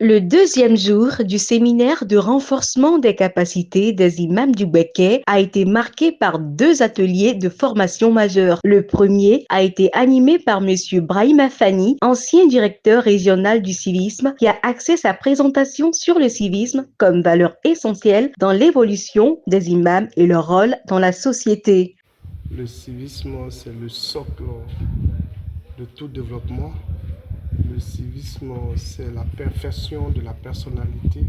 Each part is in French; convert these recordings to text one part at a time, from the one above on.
Le deuxième jour du séminaire de renforcement des capacités des imams du Béquet a été marqué par deux ateliers de formation majeure. Le premier a été animé par Monsieur Brahima Fani, ancien directeur régional du civisme, qui a axé sa présentation sur le civisme comme valeur essentielle dans l'évolution des imams et leur rôle dans la société. Le civisme, c'est le socle de tout développement. Le civisme, c'est la perfection de la personnalité.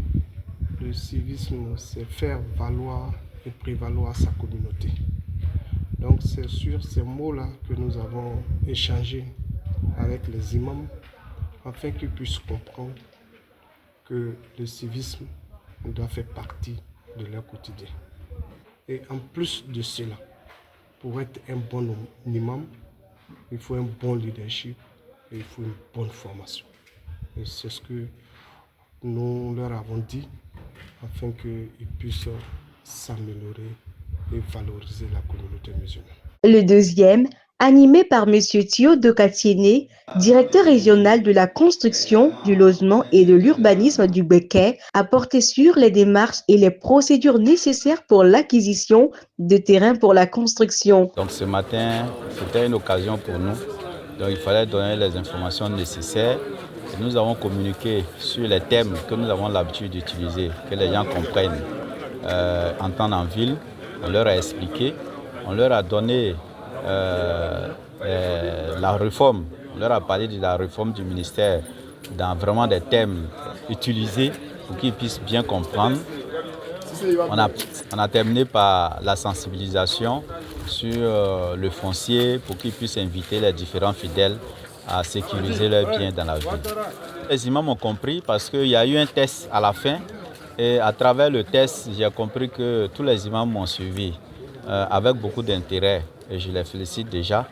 Le civisme, c'est faire valoir et prévaloir sa communauté. Donc c'est sur ces mots-là que nous avons échangé avec les imams afin qu'ils puissent comprendre que le civisme doit faire partie de leur quotidien. Et en plus de cela, pour être un bon imam, il faut un bon leadership et il faut une bonne formation. Et c'est ce que nous leur avons dit afin qu'ils puissent s'améliorer et valoriser la communauté musulmane. Le deuxième, animé par Monsieur Thio Dokatiene, directeur régional de la construction, du logement et de l'urbanisme du Béquet, a porté sur les démarches et les procédures nécessaires pour l'acquisition de terrains pour la construction. Donc ce matin, c'était une occasion pour nous. Donc il fallait donner les informations nécessaires. Et nous avons communiqué sur les thèmes que nous avons l'habitude d'utiliser, que les gens comprennent en temps en ville. On leur a expliqué, on leur a donné la réforme, on leur a parlé de la réforme du ministère dans vraiment des thèmes utilisés pour qu'ils puissent bien comprendre. On a terminé par la sensibilisation sur le foncier pour qu'ils puissent inviter les différents fidèles à sécuriser leurs biens dans la ville. Les imams ont compris parce qu'il y a eu un test à la fin et à travers le test, j'ai compris que tous les imams m'ont suivi avec beaucoup d'intérêt et je les félicite déjà.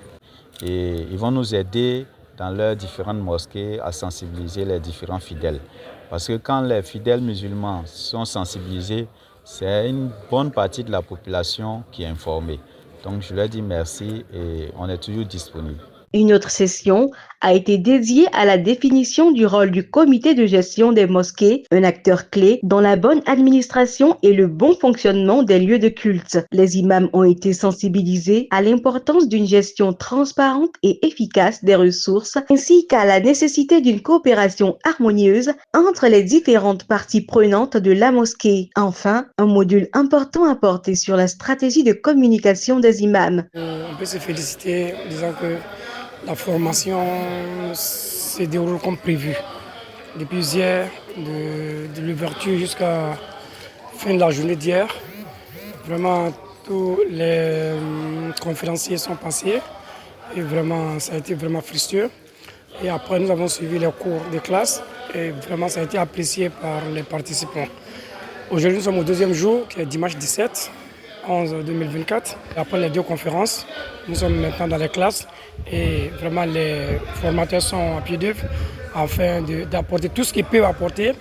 Et ils vont nous aider dans leurs différentes mosquées à sensibiliser les différents fidèles. Parce que quand les fidèles musulmans sont sensibilisés, c'est une bonne partie de la population qui est informée. Donc je leur dis merci et on est toujours disponible. Une autre session a été dédiée à la définition du rôle du comité de gestion des mosquées, un acteur clé dans la bonne administration et le bon fonctionnement des lieux de culte. Les imams ont été sensibilisés à l'importance d'une gestion transparente et efficace des ressources, ainsi qu'à la nécessité d'une coopération harmonieuse entre les différentes parties prenantes de la mosquée. Enfin, un module important a porté sur la stratégie de communication des imams. On peut se féliciter en disant que la formation se déroule comme prévu. Depuis hier, de l'ouverture jusqu'à la fin de la journée d'hier, vraiment tous les conférenciers sont passés et vraiment ça a été vraiment frustrant. Et après nous avons suivi les cours de classe et vraiment ça a été apprécié par les participants. Aujourd'hui nous sommes au deuxième jour qui est dimanche 17. 2024. Après les deux conférences, nous sommes maintenant dans les classes et vraiment les formateurs sont à pied d'œuvre afin d'apporter tout ce qu'ils peuvent apporter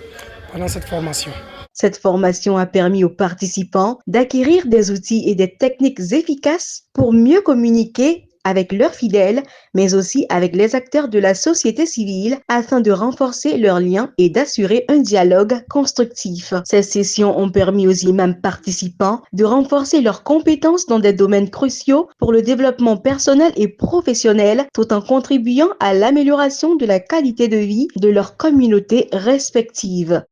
pendant cette formation. Cette formation a permis aux participants d'acquérir des outils et des techniques efficaces pour mieux communiquer avec leurs fidèles, mais aussi avec les acteurs de la société civile afin de renforcer leurs liens et d'assurer un dialogue constructif. Ces sessions ont permis aux imams participants de renforcer leurs compétences dans des domaines cruciaux pour le développement personnel et professionnel, tout en contribuant à l'amélioration de la qualité de vie de leurs communautés respectives.